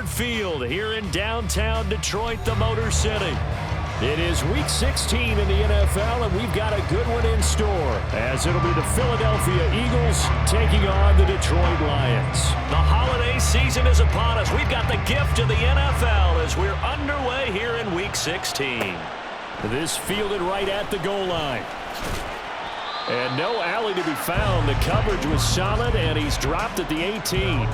Ford Field here in downtown Detroit, the Motor City. It is Week 16 in the NFL, and we've got a good one in store, as it'll be the Philadelphia Eagles taking on the Detroit Lions. The holiday season is upon us. We've got the gift of the NFL as we're underway here in Week 16. This fielded right at the goal line. And no alley to be found. The coverage was solid, and he's dropped at the 18.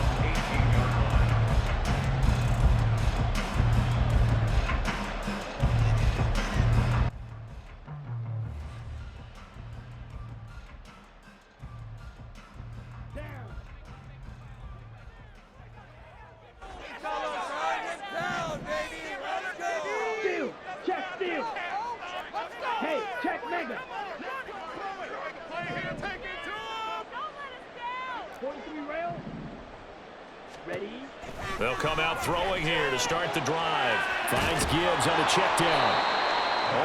They'll come out throwing here to start the drive. Finds Gibbs on a check down.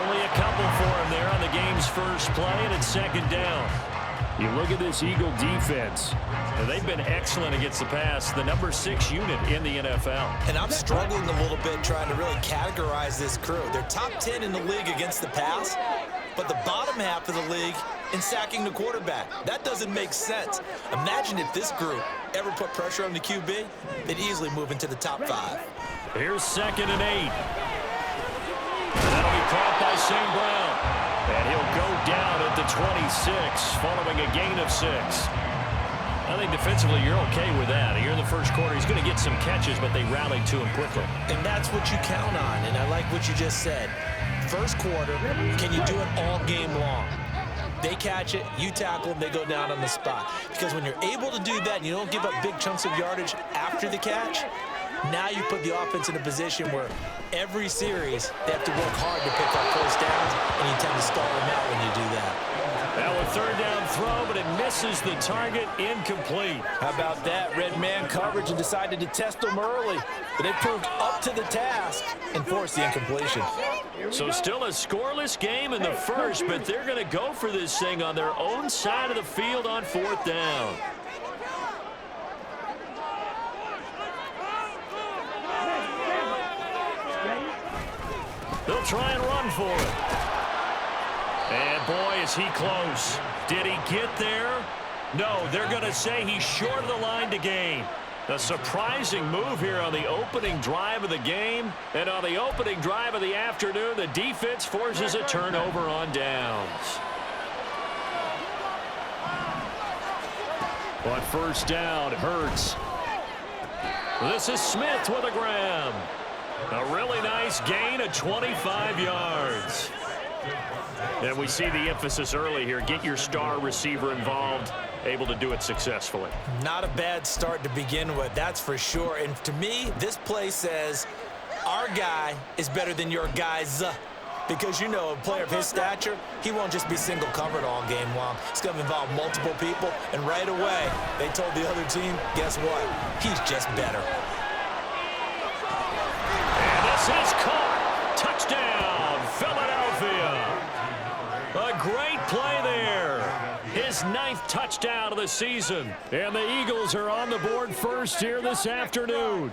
Only a couple for him there on the game's first play, and it's second down. You look at this Eagle defense. They've been excellent against the pass, the number 6 unit in the NFL. And I'm struggling a little bit trying to really categorize this crew. They're top 10 in the league against the pass, but the bottom half of the league in sacking the quarterback. That doesn't make sense. Imagine if this group ever put pressure on the QB, they'd easily move into the top 5. Here's 2nd and 8. That'll be caught by St. Brown. And he'll go down at the 26 following a gain of 6. I think defensively you're okay with that. Here in the first quarter, he's going to get some catches, but they rallied to him quickly. And that's what you count on, and I like what you just said. First quarter, can you do it all game long? They catch it, you tackle them, they go down on the spot. Because when you're able to do that and you don't give up big chunks of yardage after the catch, now you put the offense in a position where every series they have to work hard to pick up first downs, and you tend to stall them out when you do that. Now a 3rd down throw, but it misses the target, incomplete. How about that? Red man coverage and decided to test them early. But they proved up to the task and forced the incompletion. So still a scoreless game in the first, but they're going to go for this thing on their own side of the field on 4th down. They'll try and run for it. And boy, is he close. Did he get there? No, they're going to say he's short of the line to gain. A surprising move here on the opening drive of the game. And on the opening drive of the afternoon, the defense forces a turnover on downs. On 1st down, Hurts. This is Smith with a grab. A really nice gain of 25 yards. And we see the emphasis early here. Get your star receiver involved, able to do it successfully. Not a bad start to begin with, that's for sure. And to me, this play says our guy is better than your guys. Because, you know, a player of his stature, he won't just be single covered all game long. It's going to involve multiple people. And right away, they told the other team, guess what? He's just better. And this is caught. Touchdown, Philadelphia. A great play there. His 9th touchdown of the season. And the Eagles are on the board first here this afternoon.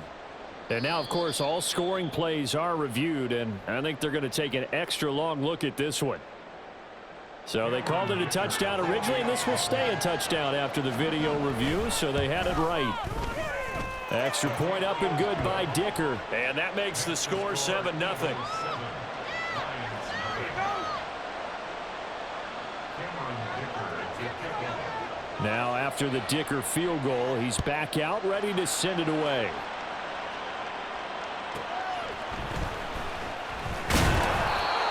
And now, of course, all scoring plays are reviewed, and I think they're going to take an extra long look at this one. So they called it a touchdown originally, and this will stay a touchdown after the video review, so they had it right. Extra point up and good by Dicker. And that makes the score 7-0. Now, after the Dicker field goal, he's back out, ready to send it away.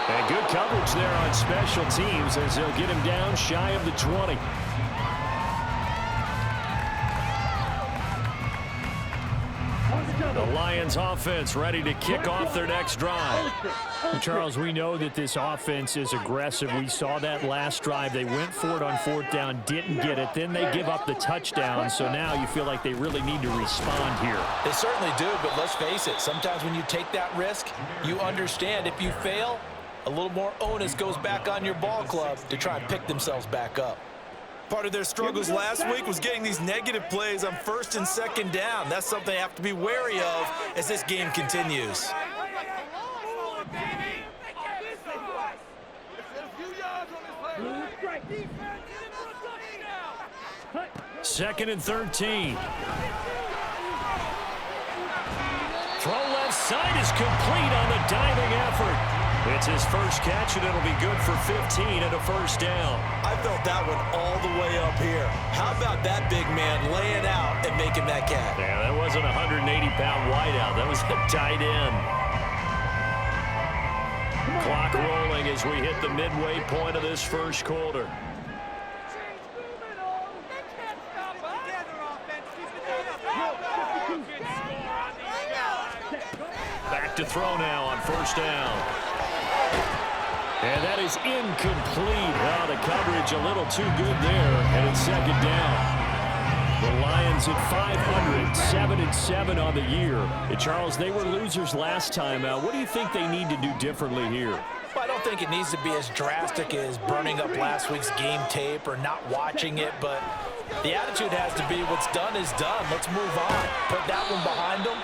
And good coverage there on special teams as they'll get him down shy of the 20. The Lions offense ready to kick off their next drive. Charles, we know that this offense is aggressive. We saw that last drive. They went for it on 4th down, didn't get it. Then they give up the touchdown. So now you feel like they really need to respond here. They certainly do, but let's face it. Sometimes when you take that risk, you understand if you fail, a little more onus goes back on your ball club to try and pick themselves back up. Part of their struggles last week was getting these negative plays on first and second down. That's something they have to be wary of as this game continues. Second and 13. Throw left side is complete on the diving effort. It's his first catch, and it'll be good for 15 and a first down. I felt that one all the way up here. How about that big man laying out and making that catch? Yeah, that wasn't a 180-pound wideout. That was a tight end. Clock rolling as we hit the midway point of this first quarter. Back to throw now on first down. And that is incomplete. Oh, the coverage a little too good there, and it's second down. The Lions at 500, 7-7 on the year. And Charles, they were losers last time out. What do you think they need to do differently here? Well, I don't think it needs to be as drastic as burning up last week's game tape or not watching it, but the attitude has to be what's done is done. Let's move on. Put that one behind them,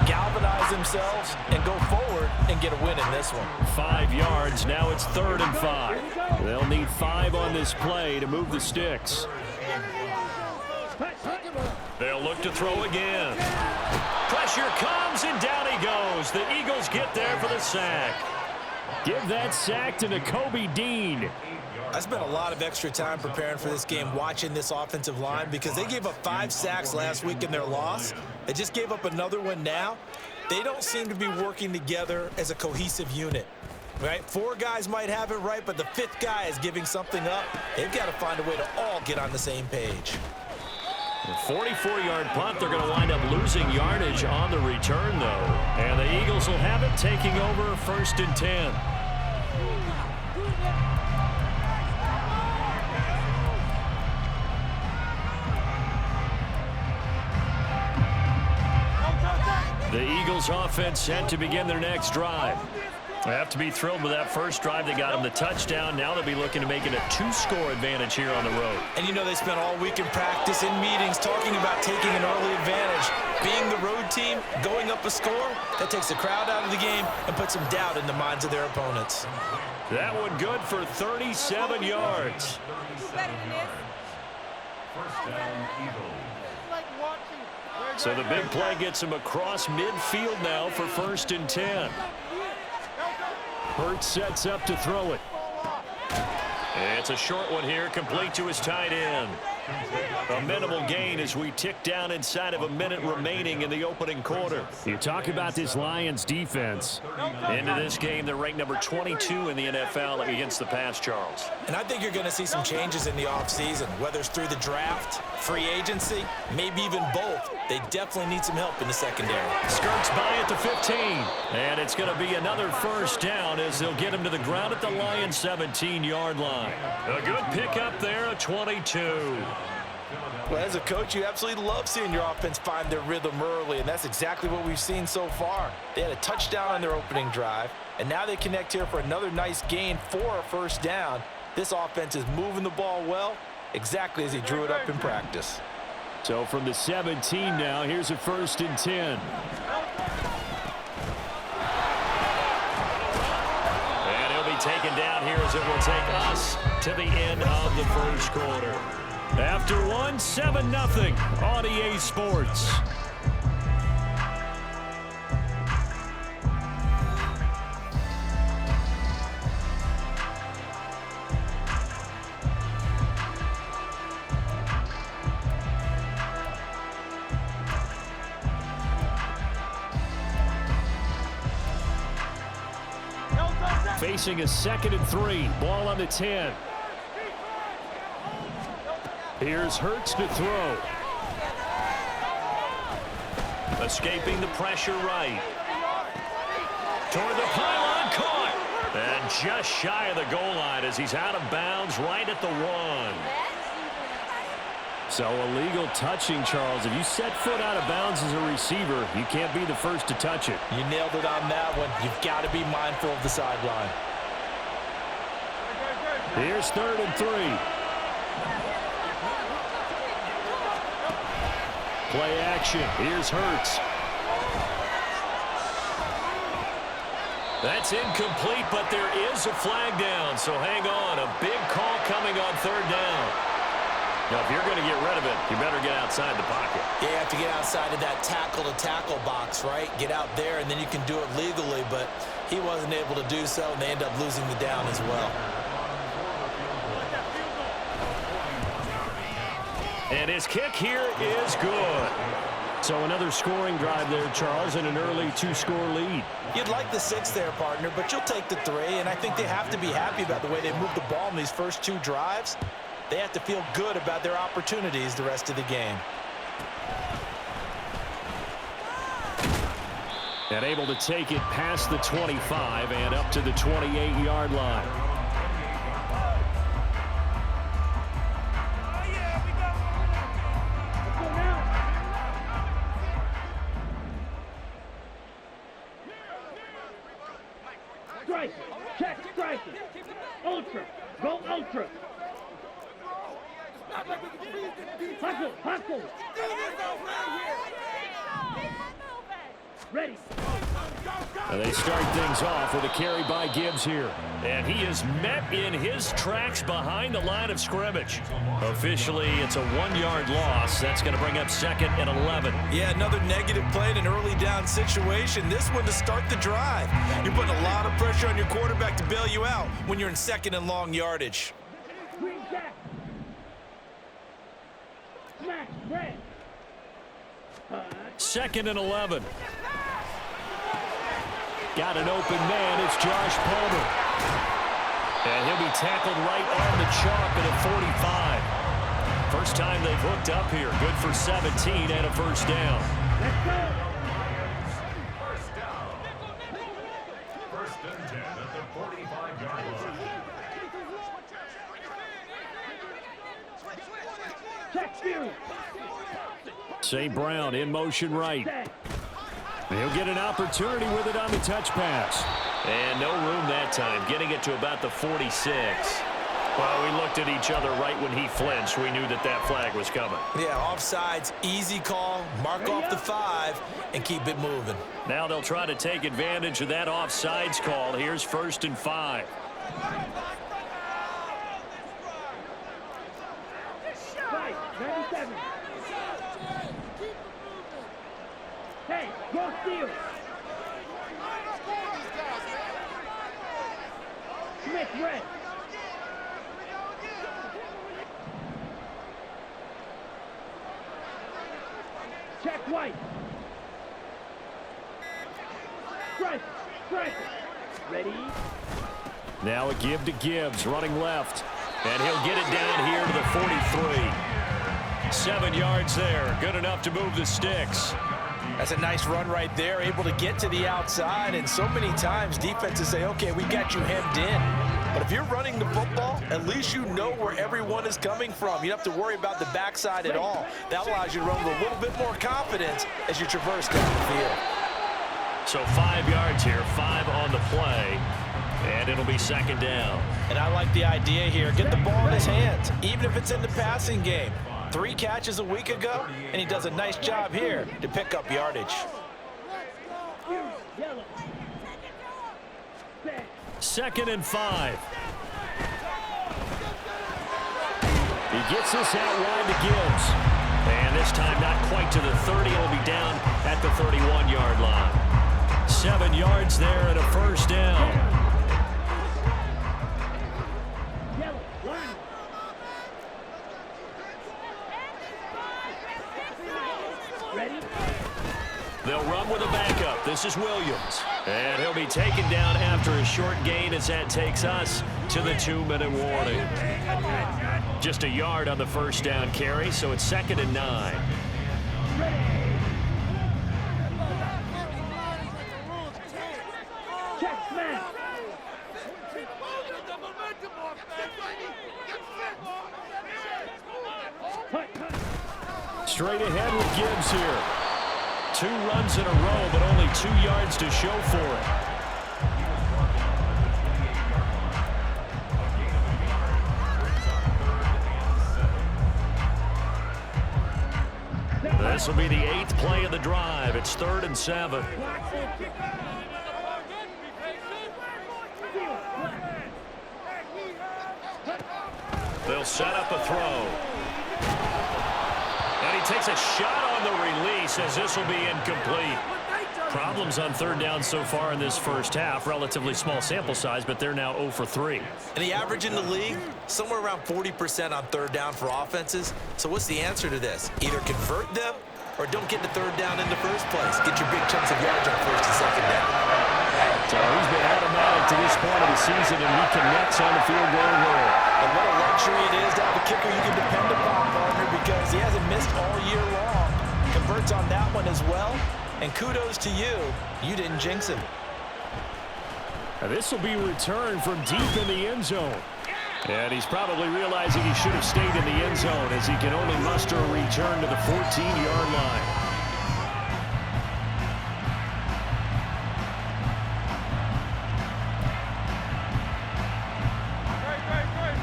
galvanize themselves, and go forward and get a win in this one. 5 yards. Now it's 3rd and 5. They'll need 5 on this play to move the sticks. They'll look to throw again. Pressure comes, and down he goes. The Eagles get there for the sack. Give that sack to Nakobe Dean. I spent a lot of extra time preparing for this game, watching this offensive line, because they gave up 5 sacks last week in their loss. They just gave up another one now. They don't seem to be working together as a cohesive unit, right? 4 guys might have it right, but the 5th guy is giving something up. They've got to find a way to all get on the same page. A 44-yard punt. They're going to wind up losing yardage on the return, though. And the Eagles will have it, taking over 1st and 10. The Eagles offense set to begin their next drive. They have to be thrilled with that first drive. They got them the touchdown. Now they'll be looking to make it a 2-score advantage here on the road. And you know they spent all week in practice, in meetings, talking about taking an early advantage. Being the road team, going up a score, that takes the crowd out of the game and puts some doubt in the minds of their opponents. That one good for 37 yards. So the big play gets him across midfield now for 1st and 10. Hurts sets up to throw it. It's a short one here, complete to his tight end. A minimal gain as we tick down inside of a minute remaining in the opening quarter. You talk about this Lions defense. Into this game, they're ranked number 22 in the NFL against the pass, Charles. And I think you're going to see some changes in the offseason, whether it's through the draft, free agency, maybe even both. They definitely need some help in the secondary. Skirts by at the 15. And it's going to be another first down as they'll get him to the ground at the Lions' 17-yard line. A good pickup there, a 22. Well, as a coach, you absolutely love seeing your offense find their rhythm early, and that's exactly what we've seen so far. They had a touchdown on their opening drive, and now they connect here for another nice gain for a first down. This offense is moving the ball well, exactly as he drew it up in practice. So from the 17 now, here's a 1st and 10. And he'll be taken down here as it will take us to the end of the first quarter. After 7-0 on EA Sports. Facing a 2nd and 3. Ball on the 10. Here's Hurts to throw. Escaping the pressure right. Toward the pylon, caught. And just shy of the goal line as he's out of bounds right at the 1. So illegal touching, Charles. If you set foot out of bounds as a receiver, you can't be the first to touch it. You nailed it on that one. You've got to be mindful of the sideline. Here's 3rd and 3. Play action. Here's Hurts. That's incomplete, but there is a flag down, so hang on. A big call coming on third down. Now, if you're going to get rid of it, you better get outside the pocket. Yeah, you have to get outside of that tackle-to-tackle box, right? Get out there, and then you can do it legally, but he wasn't able to do so, and they end up losing the down as well. And his kick here is good. So another scoring drive there, Charles, and an early 2-score lead. You'd like the 6 there, partner, but you'll take the 3, and I think they have to be happy about the way they moved the ball in these first 2 drives. They have to feel good about their opportunities the rest of the game. And able to take it past the 25 and up to the 28-yard line. Strike, check, strike, ultra, go ultra. Hustle, hustle. Ready. And they start things off with a carry by Gibbs here. And he is met in his tracks behind the line of scrimmage. Officially, it's a 1-yard loss. That's going to bring up 2nd and 11. Yeah, another negative play in an early down situation. This one to start the drive. You're putting a lot of pressure on your quarterback to bail you out when you're in 2nd and long yardage. Green jack. Smash, red. 2nd and 11. Got an open man. It's Josh Palmer. And he'll be tackled right on the chalk at a 45. First time they've hooked up here. Good for 17 and a first down. Let's go. First and 10 at the 45-yard line. Check Fury. St. Brown in motion right. He'll get an opportunity with it on the touch pass. And no room that time, getting it to about the 46. Well, we looked at each other right when he flinched. We knew that that flag was coming. Yeah, offsides, easy call, mark off the 5, and keep it moving. Now they'll try to take advantage of that offsides call. Here's 1st and 5. Fight, 97. Hey, go steal. Smith, red. Check white. Strike, strike. Ready? Now a give to Gibbs, running left. And he'll get it down here to the 43. 7 yards there. Good enough to move the sticks. That's a nice run right there, able to get to the outside. And so many times defenses say, okay, we got you hemmed in. But if you're running the football, at least you know where everyone is coming from. You don't have to worry about the backside at all. That allows you to run with a little bit more confidence as you traverse down the field. So 5 yards here, 5 on the play. And it'll be 2nd down. And I like the idea here. Get the ball in his hands, even if it's in the passing game. 3 catches a week ago, and he does a nice job here to pick up yardage. Yellow. 2nd and 5. He gets this out wide to Gibbs. And this time not quite to the 30. It'll be down at the 31-yard line. 7 yards there and a first down. Yellow, line. Ready? They'll run with a backup. This is Williams. And he'll be taken down after a short gain as that takes us to the 2-minute warning. Just a yard on the first down carry, so it's 2nd and 9. Check smash. Straight ahead with Gibbs here. 2 runs in a row, but only 2 yards to show for it. This will be the 8th play of the drive. It's 3rd and 7. They'll set up a throw. And he takes a shot on the release as this will be incomplete. Problems on 3rd down so far in this first half. Relatively small sample size, but they're now 0 for 3. And the average in the league, somewhere around 40% on 3rd down for offenses. So what's the answer to this? Either convert them or don't get the 3rd down in the first place. Get your big chunks of yards on 1st and 2nd down. So he's been automatic to this point of the season, and he connects on the field goal there. And what a luxury it is to have a kicker you can depend upon, partner, because he hasn't missed all year long. Converts on that one as well. And kudos to you. You didn't jinx him. And this will be returned from deep in the end zone. And he's probably realizing he should have stayed in the end zone as he can only muster a return to the 14-yard line.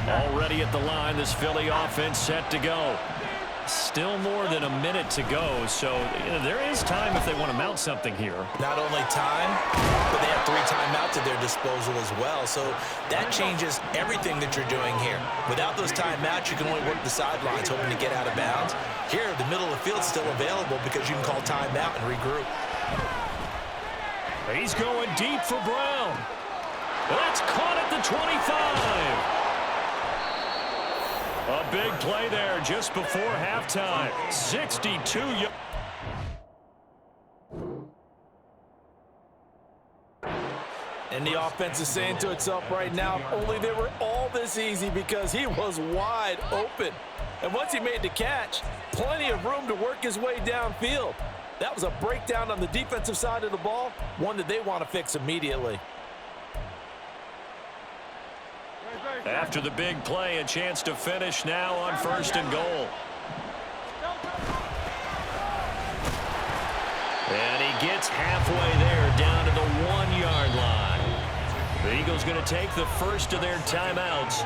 Already at the line, this Philly offense set to go. Still more than a minute to go, so there is time if they want to mount something here. Not only time, but they have 3 timeouts at their disposal as well, so that changes everything that you're doing here. Without those timeouts, you can only work the sidelines, hoping to get out of bounds. Here, the middle of the field's still available because you can call timeout and regroup. He's going deep for Brown. That's caught at the 25. A big play there just before halftime. 62 yards. And the offense is saying to itself right now, if only they were all this easy, because he was wide open. And once he made the catch, plenty of room to work his way downfield. That was a breakdown on the defensive side of the ball, one that they want to fix immediately. After the big play, a chance to finish now on 1st and goal. And he gets halfway there, down to the 1-yard line. The Eagles going to take the first of their timeouts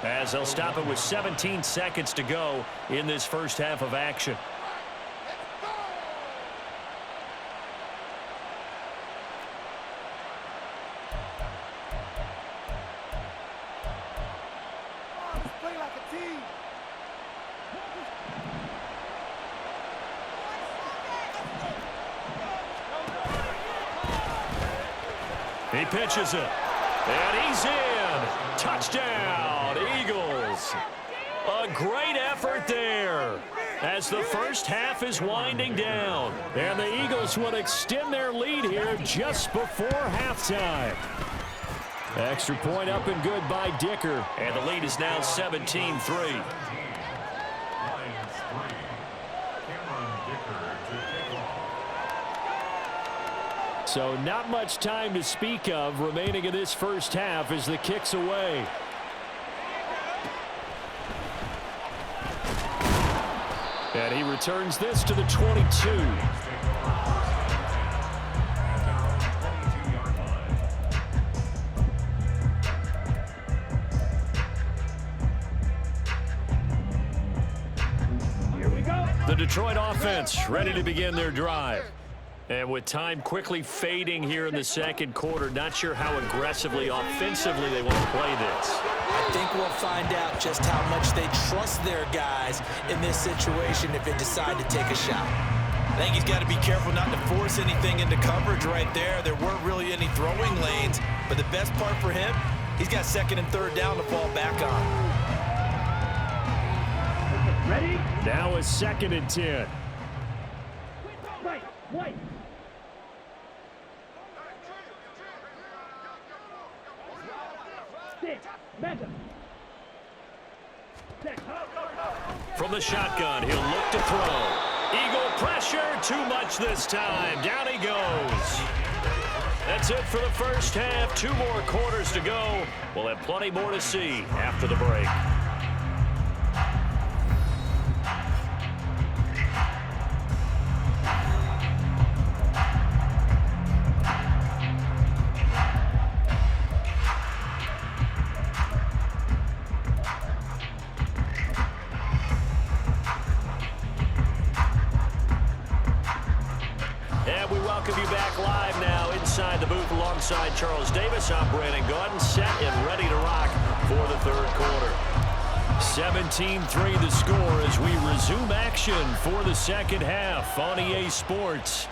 as they'll stop it with 17 seconds to go in this first half of action. He pitches it, and he's in. Touchdown, Eagles. A great effort there as the first half is winding down. And the Eagles will extend their lead here just before halftime. Extra point up and good by Dicker. And the lead is now 17-3. So not much time to speak of remaining in this first half as the kick's away. And he returns this to the 22. Here we go. The Detroit offense ready to begin their drive. And with time quickly fading here in the second quarter, not sure how aggressively, offensively they want to play this. I think we'll find out just how much they trust their guys in this situation if they decide to take a shot. I think he's got to be careful not to force anything into coverage right there. There weren't really any throwing lanes, but the best part for him, he's got 2nd and 3rd down to fall back on. Ready? Now a 2nd and 10. Right, white. Madden. From the shotgun, he'll look to throw. Eagle pressure, too much this time. Down he goes. That's it for the first half. 2 more quarters to go. We'll have plenty more to see after the break. inside the booth alongside Charles Davis. I'm Brandon Gaudin, set and ready to rock for the third quarter. 17-3 the score as we resume action for the second half on EA Sports.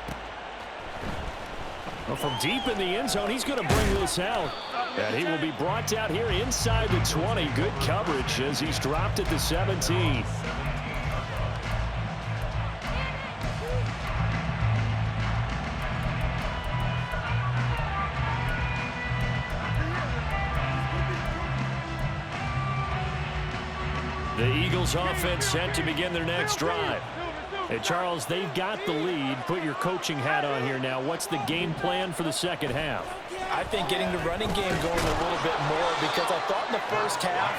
Well, from deep in the end zone, he's going to bring this out. And he will be brought down here inside the 20. Good coverage as he's dropped at the 17. The Eagles offense set to begin their next drive. And Charles, they've got the lead. Put your coaching hat on here now. What's the game plan for the second half? I think getting the running game going a little bit more, because I thought in the first half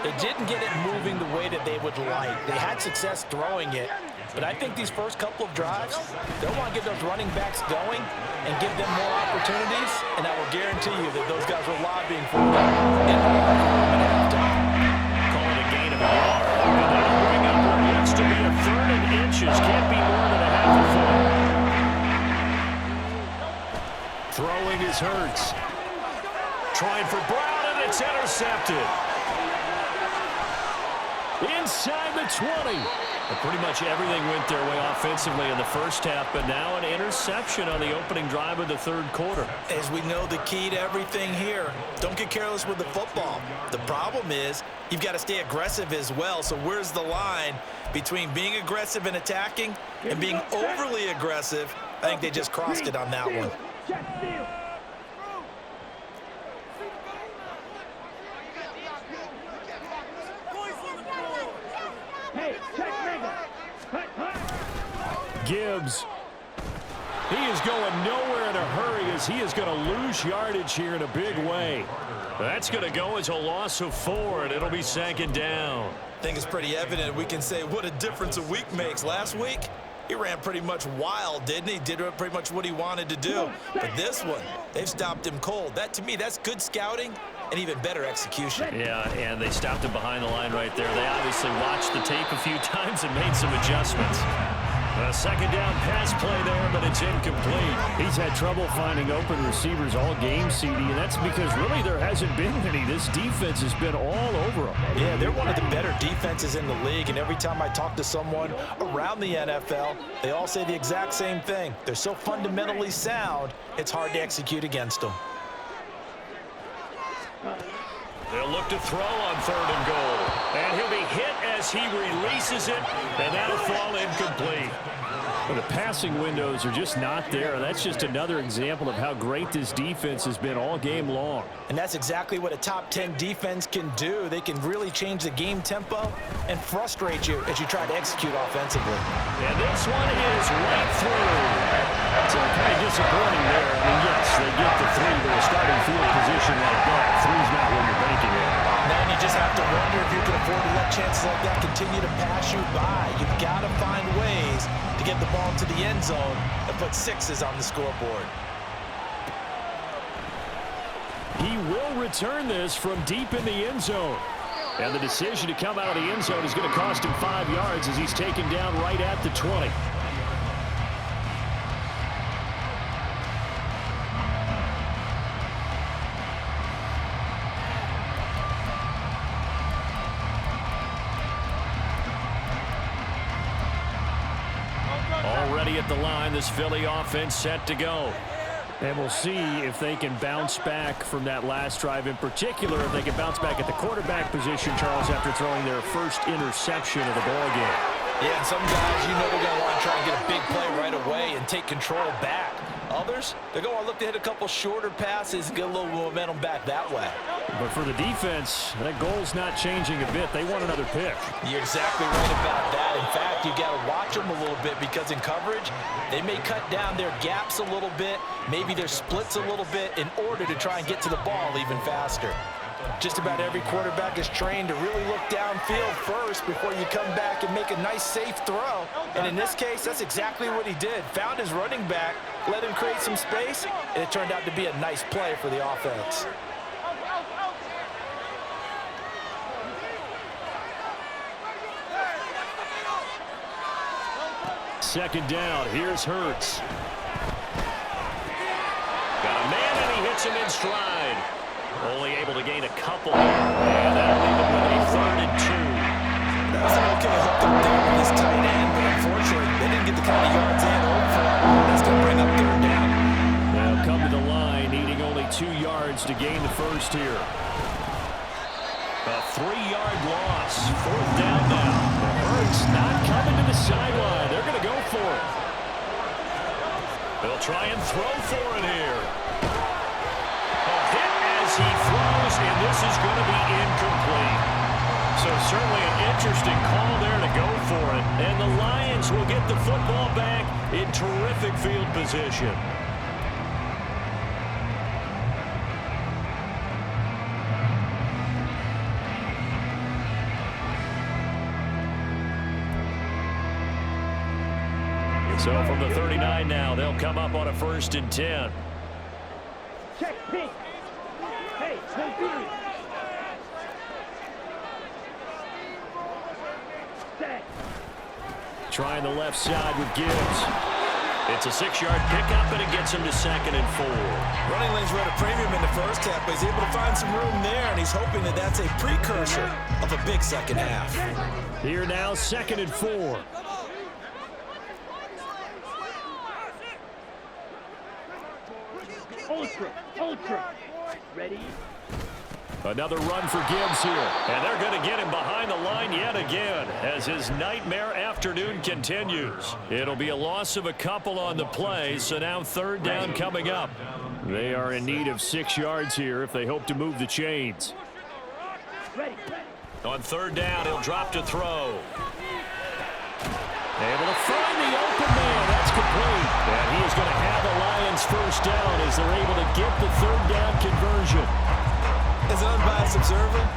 they didn't get it moving the way that they would like. They had success throwing it, but I think these first couple of drives, they'll want to get those running backs going and give them more opportunities, and I will guarantee you that those guys were lobbying for them in the locker room at halftime. Call it a gain of a yard. And that'll bring up what looks to be a third and inches. Can't be more than a half a foot. Throwing is Hurts. Trying for Brown, and it's intercepted. Inside the 20. And pretty much everything went their way offensively in the first half, but now an interception on the opening drive of the third quarter. As we know, the key to everything here, don't get careless with the football. The problem is you've got to stay aggressive as well. So where's the line between being aggressive and attacking and being overly aggressive? I think they just crossed it on that one. Gibbs. He is going nowhere in a hurry as he is going to lose yardage here in a big way. That's going to go as a loss of 4, and it'll be second down. I think it's pretty evident. We can say what a difference a week makes. Last week, he ran pretty much wild, didn't he? Did pretty much what he wanted to do. But this one, they've stopped him cold. That, to me, that's good scouting and even better execution. Yeah, and they stopped him behind the line right there. They obviously watched the tape a few times and made some adjustments. A second down pass play there, but it's incomplete. He's had trouble finding open receivers all game, CD, and that's because really there hasn't been any. This defense has been all over them. Yeah, they're one of the better defenses in the league, and every time I talk to someone around the NFL, they all say the exact same thing. They're so fundamentally sound, it's hard to execute against them. They'll look to throw on 3rd and goal. And he'll be hit as he releases it, and that'll fall incomplete. Well, the passing windows are just not there. That's just another example of how great this defense has been all game long. And that's exactly what a top 10 defense can do. They can really change the game tempo and frustrate you as you try to execute offensively. And this one is right through. So kind of disappointing there. I mean, yes, they get the 3, but a starting field position like that, 3's not where you're banking it. Now you just have to wonder if you can afford to let chances like that continue to pass you by. You've got to find ways to get the ball to the end zone and put 6s on the scoreboard. He will return this from deep in the end zone. And the decision to come out of the end zone is going to cost him 5 yards as he's taken down right at the 20. Already at the line, this Philly offense set to go. And we'll see if they can bounce back from that last drive, in particular if they can bounce back at the quarterback position, Charles, after throwing their first interception of the ball game. Yeah, and some guys, you know they're going to want to try and get a big play right away and take control back. Others, they're going to look to hit a couple shorter passes and get a little momentum back that way. But for the defense, that goal's not changing a bit. They want another pick. You're exactly right about that. In fact, you got to watch them a little bit because in coverage, they may cut down their gaps a little bit, maybe their splits a little bit in order to try and get to the ball even faster. Just about every quarterback is trained to really look downfield first before you come back and make a nice, safe throw. And in this case, that's exactly what he did. Found his running back, let him create some space, and it turned out to be a nice play for the offense. Second down, here's Hurts. takes him in stride. Only able to gain a couple. And that'll leave him with a 3rd and 2. That's an okay hook up there with this tight end, but unfortunately, they didn't get the kind of yards they had hoped for. That's going to bring up 3rd down. They'll come to the line, needing only 2 yards to gain the first here. A 3-yard loss. 4th down now. Hurts not coming to the sideline. They're going to go for it. They'll try and throw for it here. A hit as he throws, and this is going to be incomplete. So certainly an interesting call there to go for it. And the Lions will get the football back in terrific field position. So from the 39 now, they'll come up on a 1st and 10. Check pink. Hey, no feeling. Set. Trying the left side with Gibbs. It's a 6-yard pickup, and it gets him to 2nd and 4. Running lanes were at a premium in the first half, but he's able to find some room there, and he's hoping that that's a precursor of a big second half. Here now, 2nd and 4. Ultra. Ready? Another run for Gibbs here. And they're going to get him behind the line yet again as his nightmare afternoon continues. It'll be a loss of a couple on the play, so now 3rd down coming up. They are in need of 6 yards here if they hope to move the chains. Ready. On 3rd down, he'll drop to throw. Able to find the open man. That's complete. And he is going to have the Lions 1st down as they're able to get the 3rd down conversion. As an unbiased observer,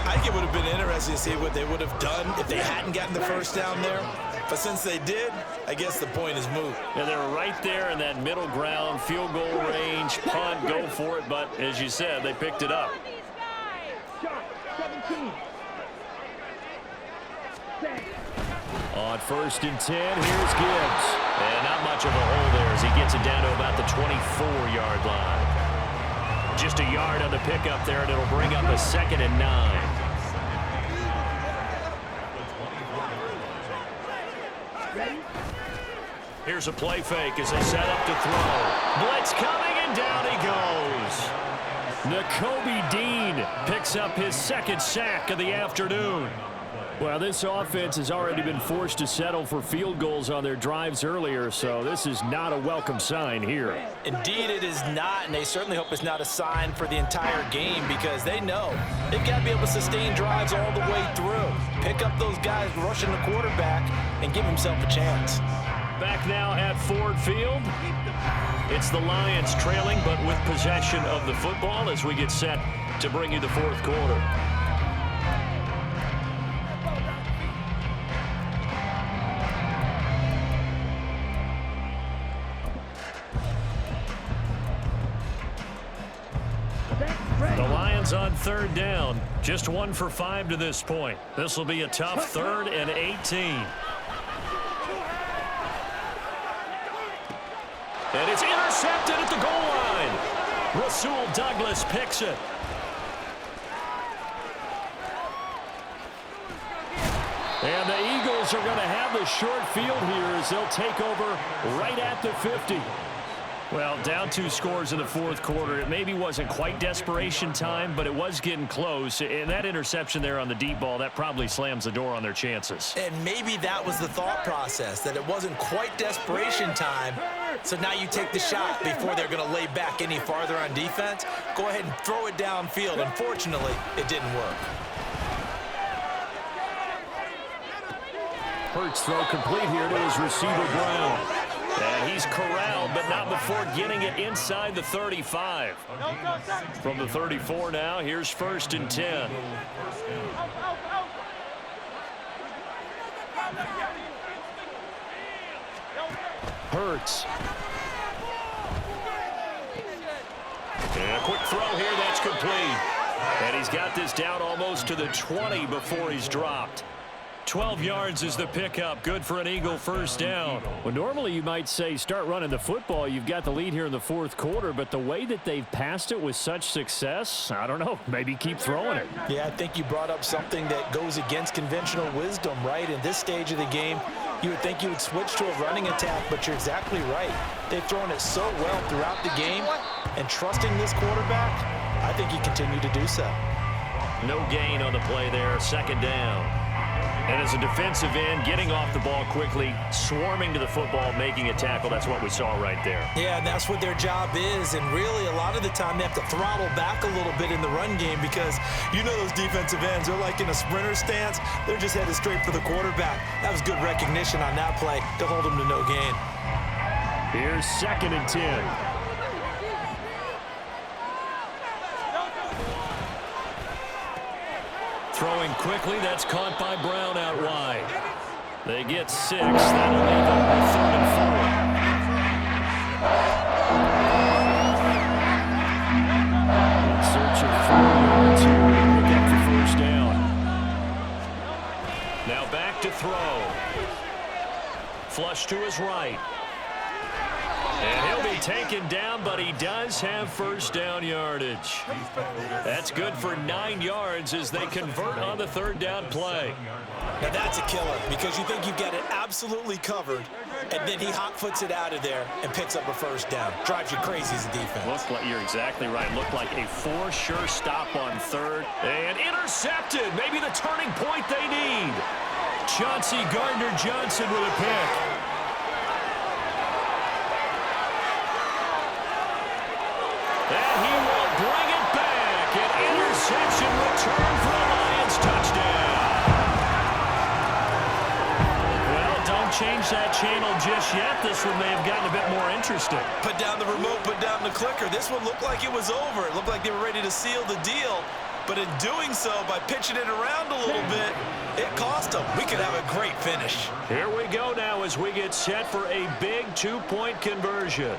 I think it would have been interesting to see what they would have done if they hadn't gotten the 1st down there. But since they did, I guess the point is moot. And they're right there in that middle ground, field goal range, punt, go for it. But as you said, they picked it up. Shot. 17. Set. On 1st and 10, here's Gibbs. And not much of a hole there as he gets it down to about the 24-yard line. Just a yard on the pickup there, and it'll bring up a 2nd and 9. Ready? Here's a play fake as they set up to throw. Blitz coming, and down he goes. Nakobe Dean picks up his 2nd sack of the afternoon. Well, this offense has already been forced to settle for field goals on their drives earlier, so this is not a welcome sign here. Indeed, it is not, and they certainly hope it's not a sign for the entire game because they know they've got to be able to sustain drives all the way through. Pick up those guys rushing the quarterback and give himself a chance. Back now at Ford Field. It's the Lions trailing, but with possession of the football as we get set to bring you the 4th quarter. The Lions on 3rd down. Just 1 for 5 to this point. This will be a tough 3rd and 18. And it's intercepted at the goal line. Rasul Douglas picks it. And the Eagles are going to have the short field here as they'll take over right at the 50. Well, down 2 scores in the 4th quarter. It maybe wasn't quite desperation time, but it was getting close. And that interception there on the deep ball, that probably slams the door on their chances. And maybe that was the thought process, that it wasn't quite desperation time. So now you take the shot before they're going to lay back any farther on defense. Go ahead and throw it downfield. Unfortunately, it didn't work. Hurts throw complete here to his receiver Brown. And he's corralled, but not before getting it inside the 35. From the 34 now, here's 1st and 10. Hurts. And a quick throw here, that's complete. And he's got this down almost to the 20 before he's dropped. 12 yards is the pickup. Good for an Eagle first down. Well, normally you might say start running the football. You've got the lead here in the fourth quarter, but the way that they've passed it with such success, I don't know, maybe keep throwing it. Yeah, I think you brought up something that goes against conventional wisdom, right? In this stage of the game, you would think you would switch to a running attack, but you're exactly right. They've thrown it so well throughout the game, and trusting this quarterback, I think you continue to do so. No gain on the play there, second down. And as a defensive end, getting off the ball quickly, swarming to the football, making a tackle, that's what we saw right there. Yeah, and that's what their job is, and really a lot of the time they have to throttle back a little bit in the run game because you know those defensive ends, they're like in a sprinter stance. They're just headed straight for the quarterback. That was good recognition on that play to hold them to no gain. Here's 2nd and 10. Throwing quickly, that's caught by Brown out wide. They get 6. That'll leave them with 3rd and 4. Search of 4 yards here to pick up the first down. Now back to throw. Flush to his right. And he'll be taken down, but he does have first down yardage. That's good for 9 yards as they convert on the 3rd down play. Now that's a killer because you think you've got it absolutely covered, and then he hot foots it out of there and picks up a first down. Drives you crazy as a defense. Looked like, you're exactly right. Looked like a for sure stop on 3rd. And intercepted. Maybe the turning point they need. Chauncey Gardner-Johnson with a pick. And he will bring it back. An interception return for a Lions touchdown. Well, don't change that channel just yet. This one may have gotten a bit more interesting. Put down the remote, put down the clicker. This one looked like it was over. It looked like they were ready to seal the deal. But in doing so, by pitching it around a little bit, it cost them. We could have a great finish. Here we go now as we get set for a big 2-point conversion.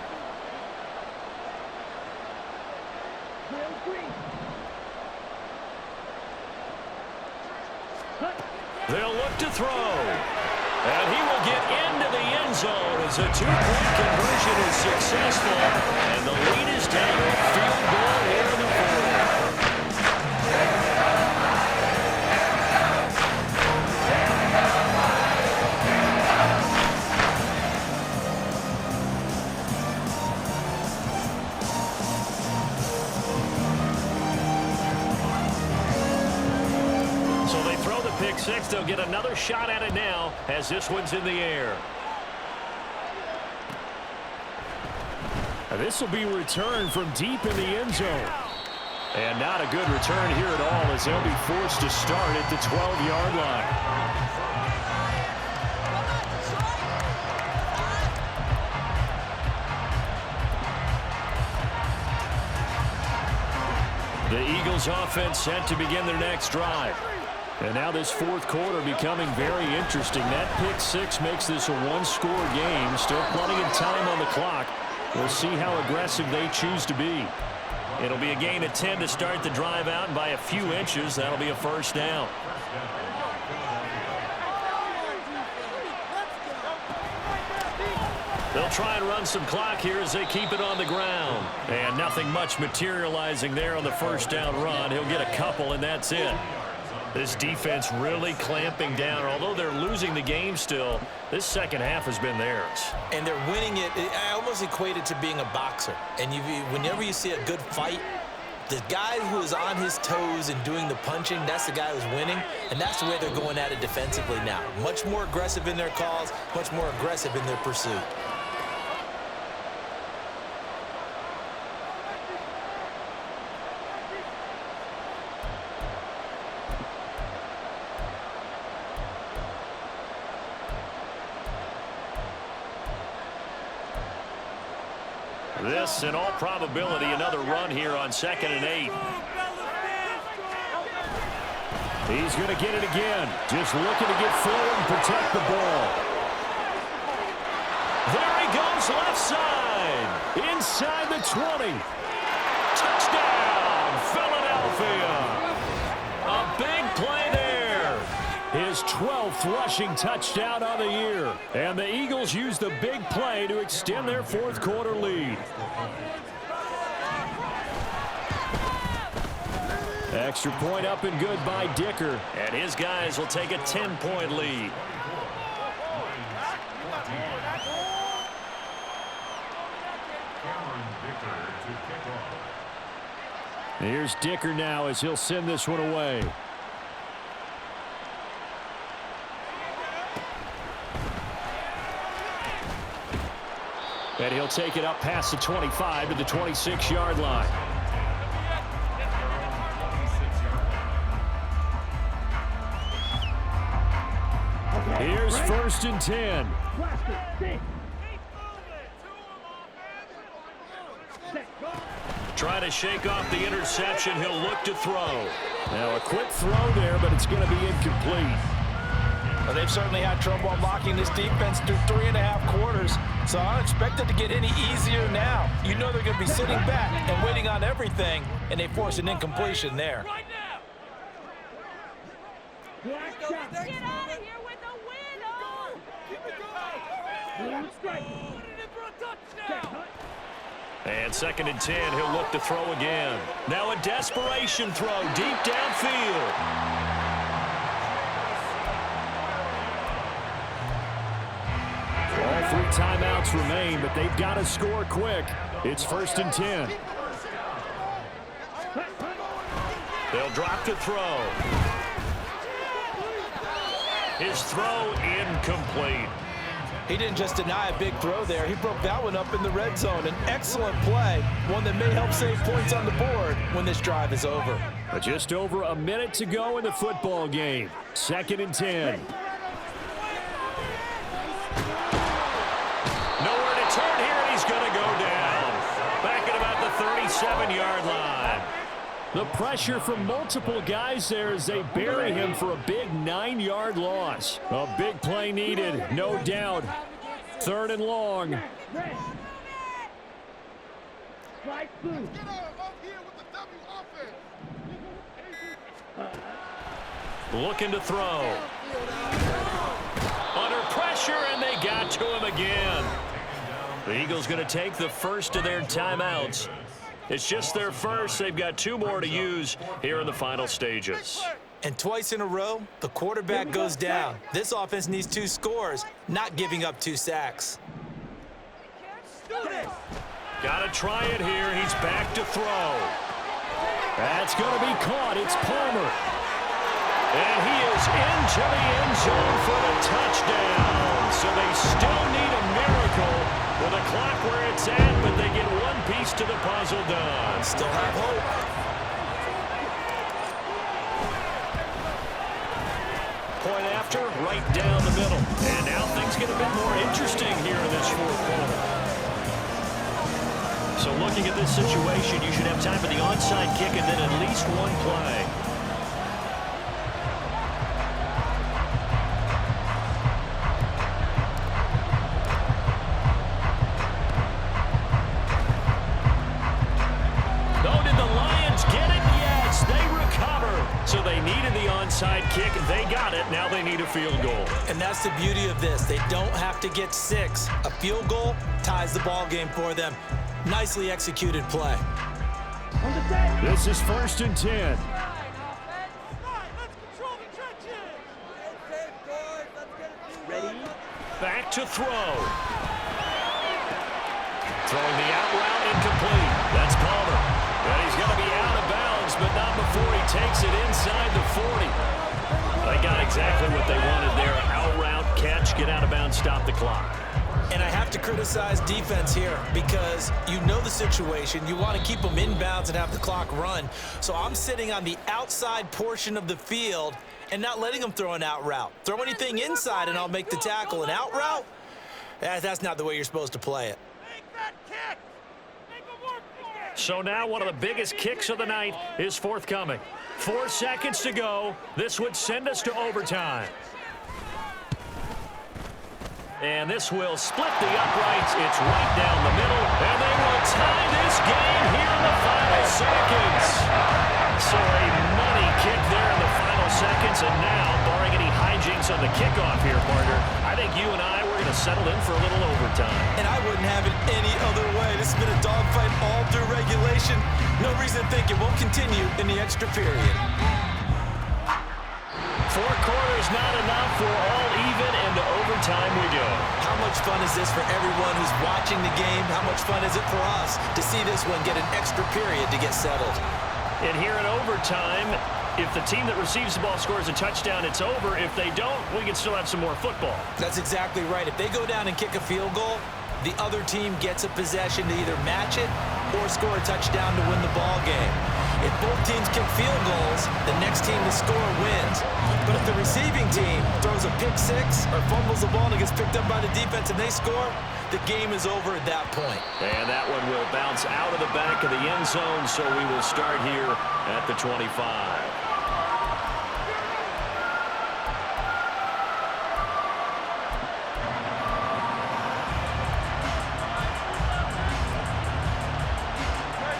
They'll look to throw. And he will get into the end zone as a 2-point conversion is successful. And the lead is down to a field goal here in the 4th. Pick 6. They'll get another shot at it now as this one's in the air. This will be returned from deep in the end zone. And not a good return here at all as they'll be forced to start at the 12-yard line. The Eagles offense set to begin their next drive. And now this 4th quarter becoming very interesting. That pick 6 makes this a 1-score game. Still plenty of time on the clock. We'll see how aggressive they choose to be. It'll be a gain of 10 to start the drive out, and by a few inches, that'll be a first down. They'll try and run some clock here as they keep it on the ground. And nothing much materializing there on the first down run. He'll get a couple, and that's it. This defense really clamping down. Although they're losing the game still, this second half has been theirs. And they're winning it. I almost equate it to being a boxer. And whenever you see a good fight, the guy who is on his toes and doing the punching, that's the guy who's winning. And that's the way they're going at it defensively now. Much more aggressive in their calls, much more aggressive in their pursuit. This, in all probability, another run here on 2nd and 8. He's going to get it again. Just looking to get forward and protect the ball. There he goes left side. Inside the 20. Touchdown, Philadelphia. A big play there. His 12th rushing touchdown on the year. And the Eagles use the big play to extend their fourth quarter lead. Extra point up and good by Dicker. And his guys will take a 10-point lead. Here's Dicker now as he'll send this one away. And he'll take it up past the 25 to the 26-yard line. Here's 1st and 10. Trying to shake off the interception. He'll look to throw. Now a quick throw there, but it's going to be incomplete. Well, they've certainly had trouble unlocking this defense through 3.5 quarters, so I don't expect it to get any easier now. You know they're going to be sitting back and waiting on everything, and they force an incompletion there. Get out of here with a win, oh! And 2nd and 10, he'll look to throw again. Now a desperation throw deep downfield. All 3 timeouts remain, but they've got to score quick. It's 1st and 10. They'll drop to throw. His throw incomplete. He didn't just deny a big throw there. He broke that one up in the red zone. An excellent play, one that may help save points on the board when this drive is over. Just over a minute to go in the football game. 2nd and 10. Nowhere to turn here, and he's going to go down. Back at about the 37-yard line. The pressure from multiple guys there as they bury him for a big 9-yard loss. A big play needed, no doubt. 3rd and long. Looking to throw. Under pressure, and they got to him again. The Eagles going to take the first of their timeouts. It's just their first. They've got 2 more to use here in the final stages. And twice in a row, the quarterback goes down. This offense needs 2 scores, not giving up 2 sacks. Got to try it here. He's back to throw. That's going to be caught. It's Palmer. And he is into the end zone for the touchdown. So they still need a miracle with the clock where it's at, but they get one piece to the puzzle done. Still have hope. Point after, right down the middle. And now things get a bit more interesting here in this 4th quarter. So looking at this situation, you should have time for the onside kick and then at least one play. So they needed the onside kick. They got it. Now they need a field goal. And that's the beauty of this. They don't have to get 6. A field goal ties the ball game for them. Nicely executed play. This is 1st and 10. Ready? Back to throw. Throwing the out route incomplete. That's Palmer. And he's going to be out of bounds, but not before he takes it inside the 40. They got exactly what they wanted there. Out route, catch, get out of bounds, stop the clock. And I have to criticize defense here because you know the situation. You want to keep them inbounds and have the clock run. So I'm sitting on the outside portion of the field and not letting them throw an out route. Throw anything inside and I'll make the tackle. An out route? That's not the way you're supposed to play it. So now one of the biggest kicks of the night is forthcoming. 4 seconds to go. This would send us to overtime. And this will split the uprights. It's right down the middle. And they will tie this game here in the final seconds. So a money kick there in the final seconds. And now, barring any hijinks the kickoff here, partner. I think you and I, we're going to settle in for a little overtime. And I wouldn't have it any other way. This has been a dogfight all through regulation. No reason to think it won't continue in the extra period. 4 quarters not enough. We're all even, and to overtime we go. How much fun is this for everyone who's watching the game? How much fun is it for us to see this one get an extra period to get settled? And here in overtime, if the team that receives the ball scores a touchdown, it's over. If they don't, we can still have some more football. That's exactly right. If they go down and kick a field goal, the other team gets a possession to either match it or score a touchdown to win the ball game. If both teams kick field goals, the next team to score wins. But if the receiving team throws a pick six or fumbles the ball and it gets picked up by the defense and they score, the game is over at that point. And that one will bounce out of the back of the end zone, so we will start here at the 25.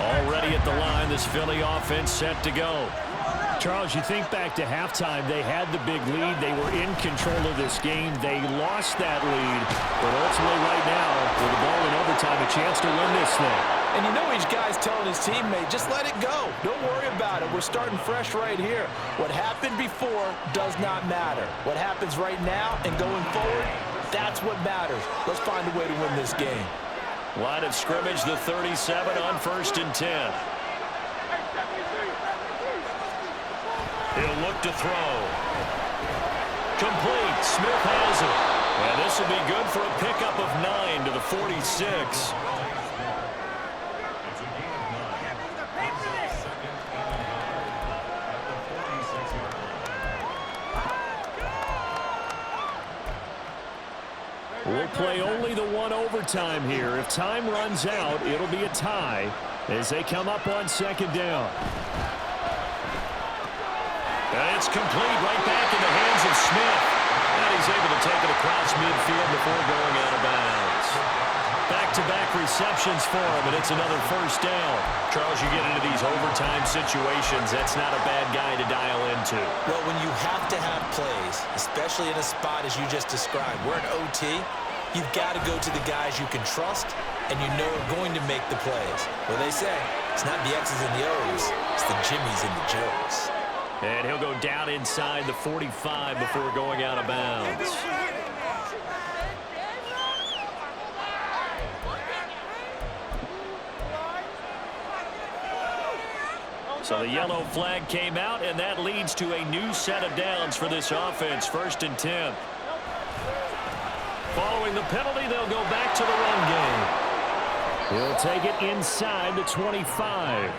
Already at the line, this Philly offense set to go. Charles, you think back to halftime, they had the big lead. They were in control of this game. They lost that lead, but ultimately right now, with the ball in overtime, a chance to win this thing. And you know each guy's telling his teammate, just let it go. Don't worry about it. We're starting fresh right here. What happened before does not matter. What happens right now and going forward, that's what matters. Let's find a way to win this game. Line of scrimmage, the 37 on 1st and 10. He'll look to throw. Complete. Smith has it. And this will be good for a pickup of 9 to the 46. We'll play only the one overtime here. If time runs out, it'll be a tie as they come up on 2nd down. And it's complete right back in the hands of Smith. And he's able to take it across midfield before going out of bounds. Back-to-back receptions for him, and it's another 1st down. Charles, you get into these overtime situations, that's not a bad guy to dial into. Well, when you have to have plays, especially in a spot as you just described, we're in OT, you've got to go to the guys you can trust and you know are going to make the plays. Well, they say, it's not the X's and the O's, it's the Jimmies and the Joes. And he'll go down inside the 45 before going out of bounds. So the yellow flag came out, and that leads to a new set of downs for this offense. 1st and 10. Following the penalty, they'll go back to the run game. He'll take it inside the 25.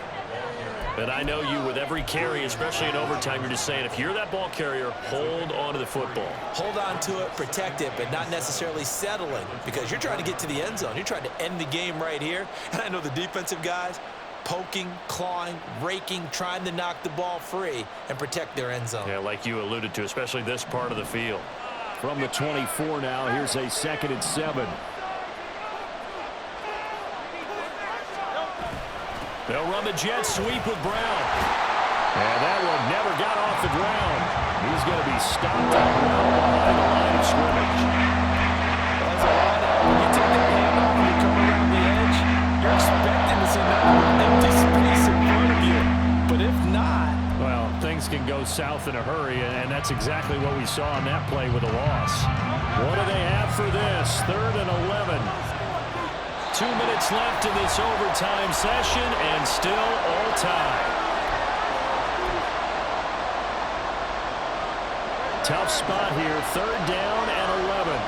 And I know you, with every carry, especially in overtime, you're just saying, if you're that ball carrier, hold on to the football. Hold on to it, protect it, but not necessarily settling, because you're trying to get to the end zone. You're trying to end the game right here. And I know the defensive guys, poking, clawing, raking, trying to knock the ball free and protect their end zone. Yeah, like you alluded to, especially this part of the field. From the 24 now, here's a 2nd and 7. They'll run the jet sweep with Brown. And that one never got off the ground. He's going to be stopped up behind the line of scrimmage. That's a lot of, when you take that hand off and you come around the edge, you're expecting to see that empty space in front of you. But if not, well, things can go south in a hurry, and that's exactly what we saw on that play with a loss. What do they have for this? 3rd and 11. 2 minutes left in this overtime session, and still all tied. Tough spot here. 3rd down and 11.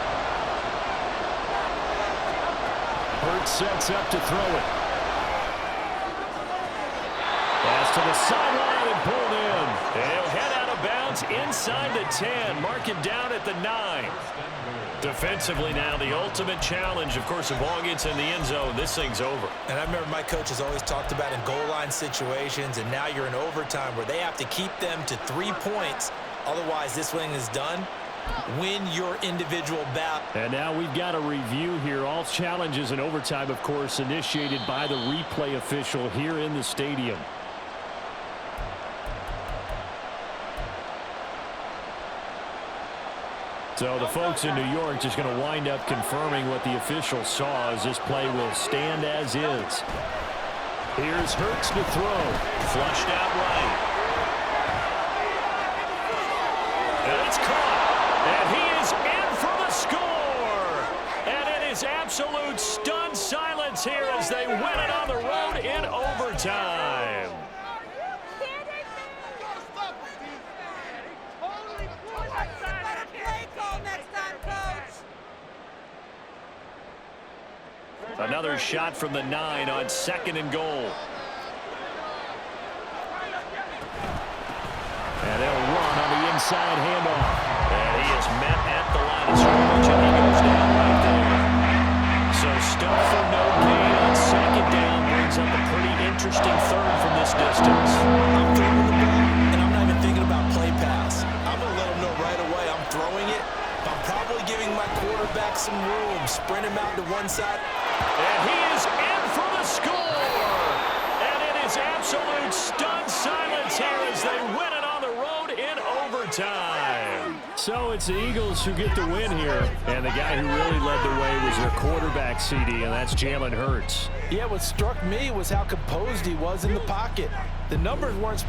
Hurts sets up to throw it. Pass to the sideline and pulled in. They'll head out of bounds inside the 10. Mark it down at the 9. Defensively now, the ultimate challenge. Of course, if ball gets in the end zone, this thing's over. And I remember my coach has always talked about in goal line situations, and now you're in overtime where they have to keep them to 3 points. Otherwise, this thing is done. Win your individual battle. And now we've got a review here. All challenges in overtime, of course, initiated by the replay official here in the stadium. So the folks in New York just going to wind up confirming what the officials saw, as this play will stand as is. Here's Hurts to throw. Flushed out right. And it's caught. And he is in for the score. And it is absolute stunned silence here as they win it on the road in overtime. Another shot from the 9 on 2nd and goal. And they'll run on the inside handoff. And he is met at the line of scrimmage, and he goes down right there. So stuff for no gain on 2nd down brings up a pretty interesting 3rd from this distance. I'm throwing the ball, and I'm not even thinking about play pass. I'm going to let him know right away I'm throwing it. I'm probably giving my quarterback some room. Sprint him out to one side. And he is in for the score. And it is absolute stunned silence here as they win it on the road in overtime. So it's the Eagles who get the win here. And the guy who really led the way was their quarterback, CD, and that's Jalen Hurts. Yeah, what struck me was how composed he was in the pocket. The numbers weren't